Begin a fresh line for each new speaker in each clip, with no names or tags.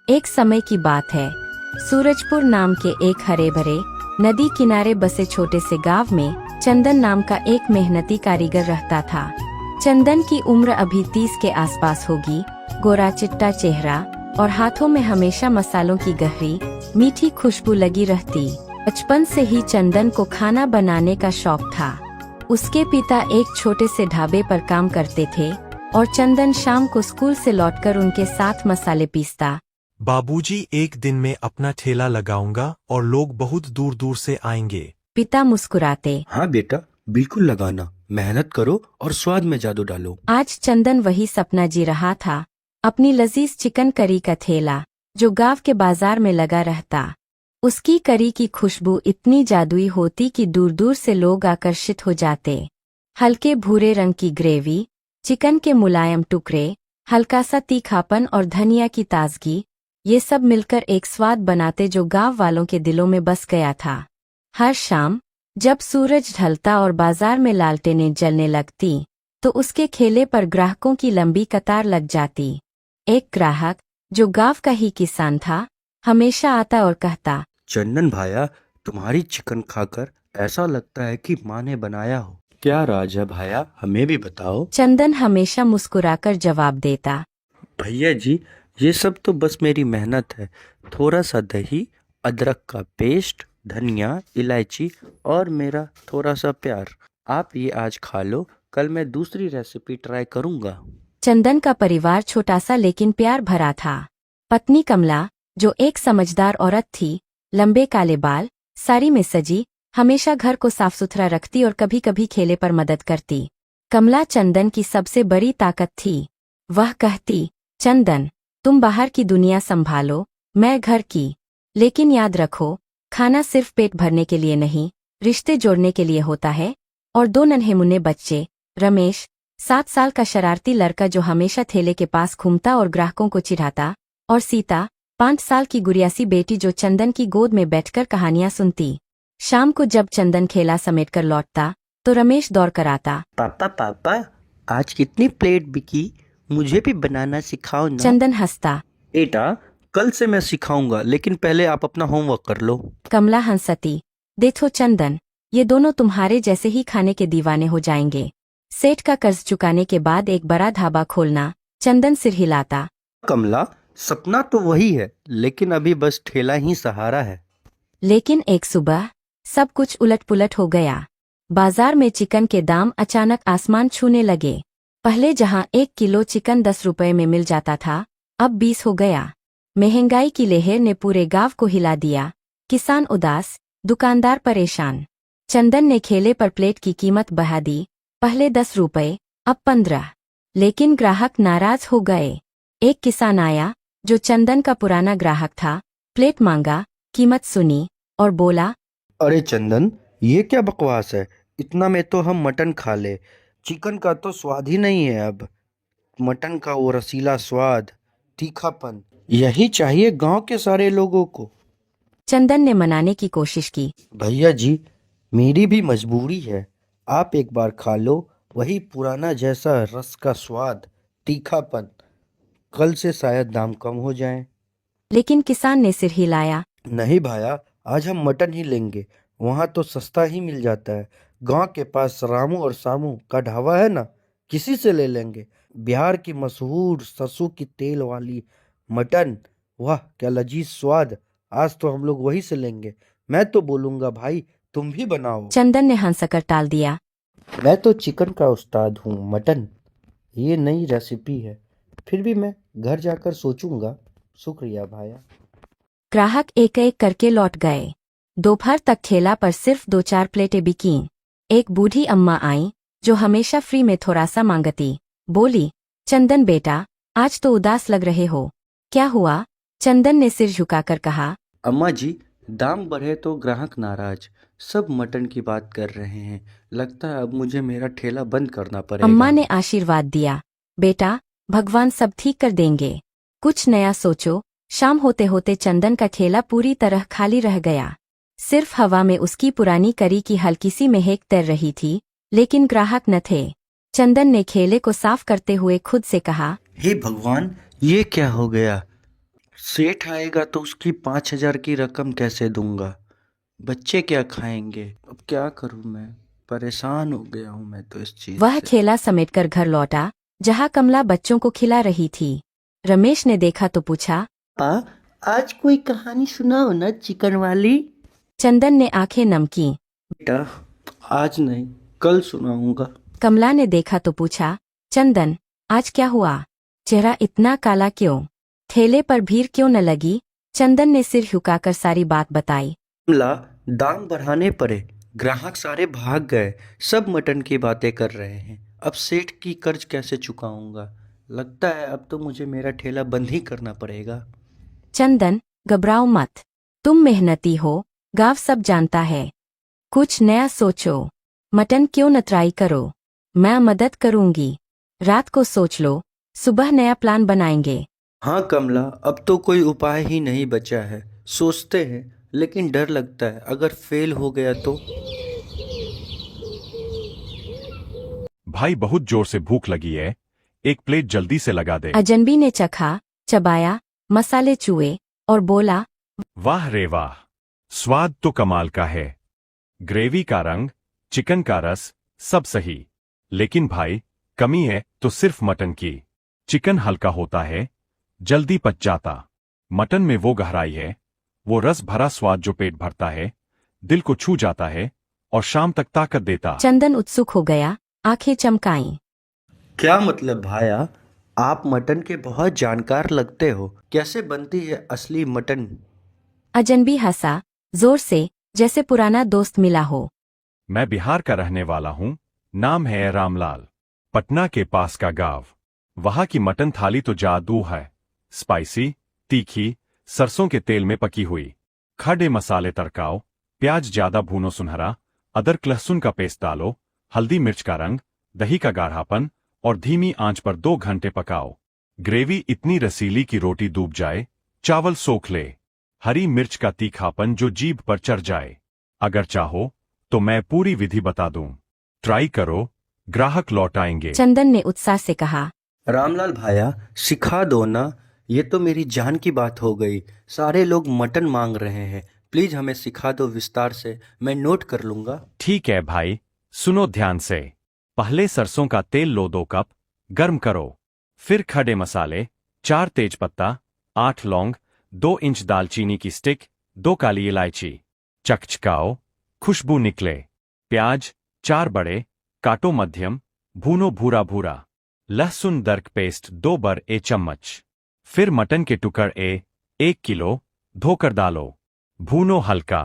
एक समय की बात है। सूरजपुर नाम के एक हरे भरे नदी किनारे बसे छोटे से गांव में चंदन नाम का एक मेहनती कारीगर रहता था। चंदन की उम्र अभी 30 के आसपास होगी। गोरा चिट्टा चेहरा और हाथों में हमेशा मसालों की गहरी मीठी खुशबू लगी रहती। बचपन से ही चंदन को खाना बनाने का शौक था। उसके पिता एक छोटे से ढाबे पर काम करते थे और चंदन शाम को स्कूल से लौटकर उनके साथ मसाले पीसता।
बाबूजी, एक दिन में अपना ठेला लगाऊंगा और लोग बहुत दूर दूर से आएंगे।
पिता मुस्कुराते।
हाँ बेटा, बिल्कुल लगाना। मेहनत करो और स्वाद में जादू डालो।
आज चंदन वही सपना जी रहा था, अपनी लजीज चिकन करी का ठेला जो गांव के बाजार में लगा रहता। उसकी करी की खुशबू इतनी जादुई होती कि दूर दूर से लोग आकर्षित हो जाते। हल्के भूरे रंग की ग्रेवी, चिकन के मुलायम टुकड़े, हल्का सा तीखापन और धनिया की ताजगी, ये सब मिलकर एक स्वाद बनाते जो गांव वालों के दिलों में बस गया था। हर शाम जब सूरज ढलता और बाजार में लालटेनें जलने लगती तो उसके ठेले पर ग्राहकों की लंबी कतार लग जाती। एक ग्राहक जो गांव का ही किसान था हमेशा आता और कहता,
चंदन भाया, तुम्हारी चिकन खाकर ऐसा लगता है कि माँ ने बनाया हो। क्या राज है भाया, हमें भी बताओ।
चंदन हमेशा मुस्कुराकर जवाब देता,
भैया जी, ये सब तो बस मेरी मेहनत है। थोड़ा सा दही, अदरक का पेस्ट, धनिया, इलायची और मेरा थोड़ा सा प्यार। आप ये आज खा लो, कल मैं दूसरी रेसिपी ट्राई करूँगा।
चंदन का परिवार छोटा सा लेकिन प्यार भरा था। पत्नी कमला, जो एक समझदार औरत थी, लंबे काले बाल, साड़ी में सजी, हमेशा घर को साफ सुथरा रखती और कभी कभी खेले पर मदद करती। कमला चंदन की सबसे बड़ी ताकत थी। वह कहती, चंदन, तुम बाहर की दुनिया संभालो, मैं घर की। लेकिन याद रखो, खाना सिर्फ पेट भरने के लिए नहीं, रिश्ते जोड़ने के लिए होता है। और दो नन्हे मुन्ने बच्चे, रमेश 7 साल का शरारती लड़का जो हमेशा ठेले के पास घूमता और ग्राहकों को चिढ़ाता, और सीता 5 साल की गुरियासी बेटी जो चंदन की गोद में बैठकर कहानियां सुनती। शाम को जब चंदन खेला समेटकर लौटता तो रमेश दौड़ कर आता,
पापा पापा, आज कितनी प्लेट बिकी? मुझे भी बनाना सिखाओ ना।
चंदन हंसता।
बेटा, कल से मैं सिखाऊंगा, लेकिन पहले आप अपना होमवर्क कर लो।
कमला हंसती, देखो चंदन, ये दोनों तुम्हारे जैसे ही खाने के दीवाने हो जाएंगे। सेठ का कर्ज चुकाने के बाद एक बड़ा ढाबा खोलना। चंदन सिर हिलाता।
कमला, सपना तो वही है, लेकिन अभी बस ठेला ही सहारा है।
लेकिन एक सुबह सब कुछ उलट-पुलट हो गया। बाजार में चिकन के दाम अचानक आसमान छूने लगे। पहले जहां 1 किलो चिकन 10 रुपए में मिल जाता था, अब 20 हो गया। महंगाई की लहर ने पूरे गांव को हिला दिया। किसान उदास, दुकानदार परेशान। चंदन ने ठेले पर प्लेट की कीमत बढ़ा दी, पहले 10 रुपए, अब 15। लेकिन ग्राहक नाराज हो गए। एक किसान आया जो चंदन का पुराना ग्राहक था, प्लेट मांगा, कीमत सुनी और बोला,
अरे चंदन, ये क्या बकवास है? इतना में तो हम मटन खा ले। चिकन का तो स्वाद ही नहीं है अब। मटन का वो रसीला स्वाद, तीखापन, यही चाहिए गांव के सारे लोगों को।
चंदन ने मनाने की कोशिश की।
भैया जी, मेरी भी मजबूरी है। आप एक बार खा लो, वही पुराना जैसा रस का स्वाद, तीखापन। कल से शायद दाम कम हो जाए।
लेकिन किसान ने सिर हिलाया।
नहीं भाया, आज हम मटन ही लेंगे। वहाँ तो सस्ता ही मिल जाता है। गांव के पास रामू और सामू का ढाबा है ना, किसी से ले लेंगे। बिहार की मशहूर सरसों की तेल वाली मटन, वाह क्या लजीज स्वाद। आज तो हम लोग वही से लेंगे। मैं तो बोलूंगा भाई, तुम भी बनाओ।
चंदन ने हंसकर टाल दिया।
मैं तो चिकन का उस्ताद हूँ, मटन ये नई रेसिपी है। फिर भी मैं घर जाकर सोचूंगा। शुक्रिया भाया।
ग्राहक एक एक करके लौट गए। दोपहर तक ठेला पर सिर्फ 2-4 प्लेटें बिकीं। एक बूढ़ी अम्मा आई जो हमेशा फ्री में थोड़ा सा मांगती। बोली, चंदन बेटा, आज तो उदास लग रहे हो, क्या हुआ? चंदन ने सिर झुकाकर कहा,
अम्मा जी, दाम बढ़े तो ग्राहक नाराज। सब मटन की बात कर रहे हैं। लगता है अब मुझे मेरा ठेला बंद करना पड़ेगा।
अम्मा ने आशीर्वाद दिया। बेटा, भगवान सब ठीक कर देंगे। कुछ नया सोचो। शाम होते होते चंदन का ठेला पूरी तरह खाली रह गया। सिर्फ हवा में उसकी पुरानी करी की हल्की सी महक तैर रही थी, लेकिन ग्राहक न थे। चंदन ने ठेले को साफ करते हुए खुद से कहा,
हे भगवान, ये क्या हो गया? सेठ आएगा तो उसकी 5,000 की रकम कैसे दूंगा? बच्चे क्या खाएंगे? अब क्या करूं मैं? परेशान हो गया हूं मैं तो इस चीज
वह
से।
ठेला समेटकर घर लौटा जहां कमला बच्चों को खिला रही थी। रमेश ने देखा तो पूछा।
पापा, आज कोई कहानी सुनाओ ना, चिकन वाली।
चंदन ने आंखें नम की।
बेटा, आज नहीं, कल सुनाऊंगा।
कमला ने देखा तो पूछा। चंदन, आज क्या हुआ? चेहरा इतना काला क्यों? ठेले पर भीड़ क्यों न लगी? चंदन ने सिर झुकाकर सारी बात बताई।
कमला, दाम बढ़ाने पड़े, ग्राहक सारे भाग गए, सब मटन की बातें कर रहे हैं। अब सेठ की कर्ज कैसे चुकाऊंगा? लगता है अब तो मुझे मेरा ठेला बंद ही करना पड़ेगा।
चंदन, घबराओ मत। तुम मेहनती हो, गांव सब जानता है। कुछ नया सोचो। मटन क्यों न ट्राई करो? मैं मदद करूंगी। रात को सोच लो, सुबह नया प्लान बनाएंगे।
हाँ कमला, अब तो कोई उपाय ही नहीं बचा है। सोचते हैं, लेकिन डर लगता है अगर फेल हो गया तो।
भाई बहुत जोर से भूख लगी है, एक प्लेट जल्दी से लगा दे।
अजनबी ने चखा, चबाया, मसाले चूए और बोला।
वाह रे वाह, स्वाद तो कमाल का है। ग्रेवी का रंग, चिकन का रस, सब सही। लेकिन भाई, कमी है तो सिर्फ मटन की। चिकन हल्का होता है, जल्दी पच जाता। मटन में वो गहराई है, वो रस भरा स्वाद जो पेट भरता है, दिल को छू जाता है और शाम तक ताकत देता।
चंदन उत्सुक हो गया, आंखें चमकाईं।
क्या मतलब भाया? आप मटन के बहुत जानकार लगते हो। कैसे बनती है असली मटन?
अजनबी हंसा, जोर से, जैसे पुराना दोस्त मिला हो।
मैं बिहार का रहने वाला हूँ, नाम है रामलाल। पटना के पास का गांव। वहां की मटन थाली तो जादू है। स्पाइसी, तीखी, सरसों के तेल में पकी हुई। खड़े मसाले तड़काओ, प्याज ज्यादा भूनो सुनहरा, अदरक लहसुन का पेस्ट डालो, हल्दी मिर्च का रंग, दही का गाढ़ापन और धीमी आंच पर 2 घंटे पकाओ। ग्रेवी इतनी रसीली कि रोटी डूब जाए, चावल सोख ले। हरी मिर्च का तीखापन जो जीभ पर चढ़ जाए। अगर चाहो तो मैं पूरी विधि बता दूं। ट्राई करो, ग्राहक लौट आएंगे।
चंदन ने उत्साह से कहा।
रामलाल भाया, सिखा दो ना। ये तो मेरी जान की बात हो गई। सारे लोग मटन मांग रहे हैं। प्लीज हमें सिखा दो विस्तार से, मैं नोट कर लूंगा।
ठीक है भाई, सुनो ध्यान से। पहले सरसों का तेल लो 2 कप, गर्म करो। फिर खड़े मसाले, 4 तेजपत्ता, 8 लौंग, 2 इंच दालचीनी की स्टिक, 2 काली इलायची। चकचकाओ, खुशबू निकले। प्याज, 4 बड़े, काटो मध्यम, भूनो भूरा भूरा। लहसुन दरक पेस्ट 2 बड़े चम्मच। फिर मटन के टुकड़े 1 किलो, धोकर डालो। भूनो हल्का।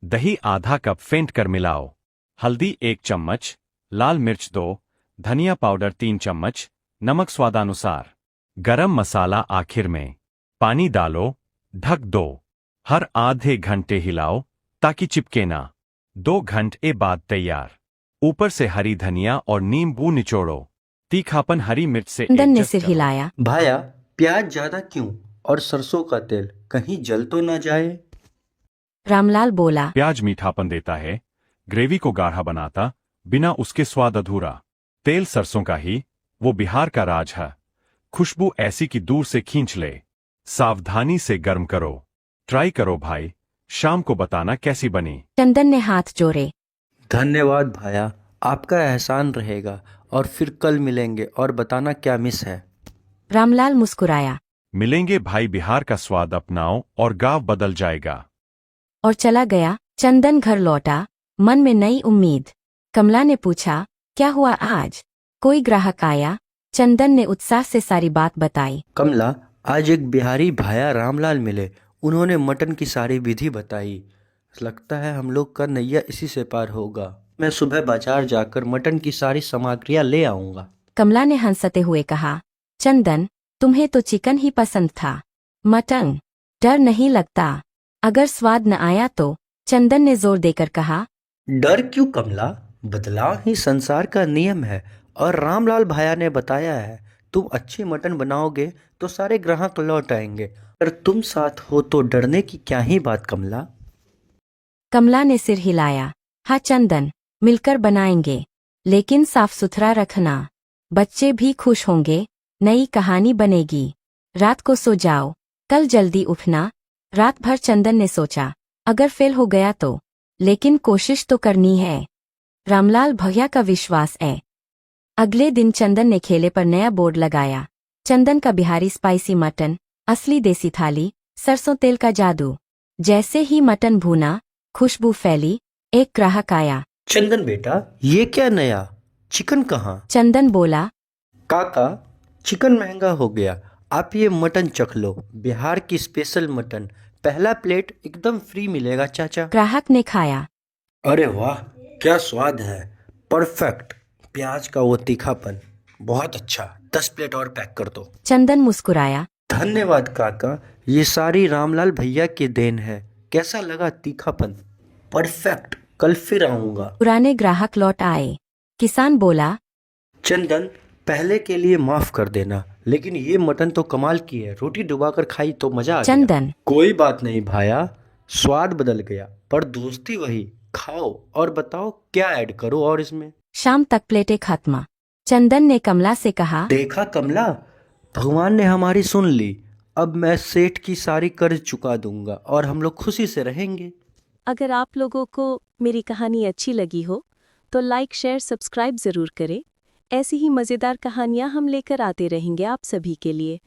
दही आधा कप फेंट कर मिलाओ। हल्दी 1 चम्मच, लाल मिर्च 2, धनिया पाउडर 3 चम्मच, नमक स्वादानुसार। गरम मसाला आखिर में। पानी डालो, ढक दो। हर आधे घंटे हिलाओ ताकि चिपके ना। 2 घंटे बाद तैयार। ऊपर से हरी धनिया और नींबू निचोड़ो। तीखापन हरी मिर्च से
चंदन ने
एडजस्ट
सिर
करो।
हिलाया।
भाया, प्याज ज्यादा क्यों? और सरसों का तेल कहीं जल तो ना जाए?
रामलाल बोला।
प्याज मीठापन देता है, ग्रेवी को गाढ़ा बनाता, बिना उसके स्वाद अधूरा। तेल सरसों का ही, वो बिहार का राज है। खुशबू ऐसी कि दूर से खींच ले। सावधानी से गर्म करो। ट्राई करो भाई, शाम को बताना कैसी बनी।
चंदन ने हाथ जोड़े।
धन्यवाद भाया, आपका एहसान रहेगा। और फिर कल मिलेंगे और बताना क्या मिस है।
रामलाल मुस्कुराया
मिलेंगे भाई, बिहार का स्वाद अपनाओ और गांव बदल जाएगा।
और चला गया। चंदन घर लौटा, मन में नई उम्मीद। कमला ने पूछा, क्या हुआ आज? कोई ग्राहक आया? चंदन ने उत्साह से सारी बात बताई।
कमला, आज एक बिहारी भाया रामलाल मिले। उन्होंने मटन की सारी विधि बताई। लगता है हम लोग का नैया इसी से पार होगा। मैं सुबह बाजार जाकर मटन की सारी सामग्रियां ले आऊंगा।
कमला ने हंसते हुए कहा। चंदन, तुम्हें तो चिकन ही पसंद था। मटन? डर नहीं लगता? अगर स्वाद न आया तो? चंदन ने जोर देकर कहा।
डर क्यों कमला? बदलाव ही संसार का नियम है। और रामलाल भाया ने बताया है, तुम अच्छी मटन बनाओगे तो सारे ग्राहक लौट आएंगे। अगर तुम साथ हो तो डरने की क्या ही बात कमला।
कमला ने सिर हिलाया। हाँ चंदन, मिलकर बनाएंगे। लेकिन साफ सुथरा रखना। बच्चे भी खुश होंगे, नई कहानी बनेगी। रात को सो जाओ, कल जल्दी उठना। रात भर चंदन ने सोचा, अगर फेल हो गया तो, लेकिन कोशिश तो करनी है। रामलाल भैया का विश्वास है। अगले दिन चंदन ने खेले पर नया बोर्ड लगाया, चंदन का बिहारी स्पाइसी मटन, असली देसी थाली, सरसों तेल का जादू। जैसे ही मटन भूना, खुशबू फैली, एक ग्राहक आया।
चंदन बेटा, ये क्या नया? चिकन कहाँ?
चंदन बोला,
काका, चिकन महंगा हो गया, आप ये मटन चख लो, बिहार की स्पेशल मटन, पहला प्लेट एकदम फ्री मिलेगा चाचा।
ग्राहक ने खाया।
अरे वाह, क्या स्वाद है, परफेक्ट। प्याज का वो तीखापन, बहुत अच्छा। 10 प्लेट और पैक कर दो।
चंदन मुस्कुराया।
धन्यवाद काका, ये सारी रामलाल भैया की देन है। कैसा लगा तीखापन? परफेक्ट, कल फिर आऊंगा।
पुराने ग्राहक लौट आए। किसान बोला,
चंदन, पहले के लिए माफ कर देना, लेकिन ये मटन तो कमाल की है। रोटी डुबाकर खाई तो मजा आ गया।
चंदन,
कोई बात नहीं भाया, स्वाद बदल गया पर दोस्ती वही। खाओ और बताओ क्या ऐड करो और इसमें।
शाम तक प्लेटें खत्म। चंदन ने कमला से कहा,
देखा कमला, भगवान ने हमारी सुन ली। अब मैं सेठ की सारी कर्ज चुका दूंगा और हम लोग खुशी से रहेंगे।
अगर आप लोगों को मेरी कहानी अच्छी लगी हो तो लाइक शेयर सब्सक्राइब ज़रूर करें। ऐसी ही मज़ेदार कहानियाँ हम लेकर आते रहेंगे आप सभी के लिए।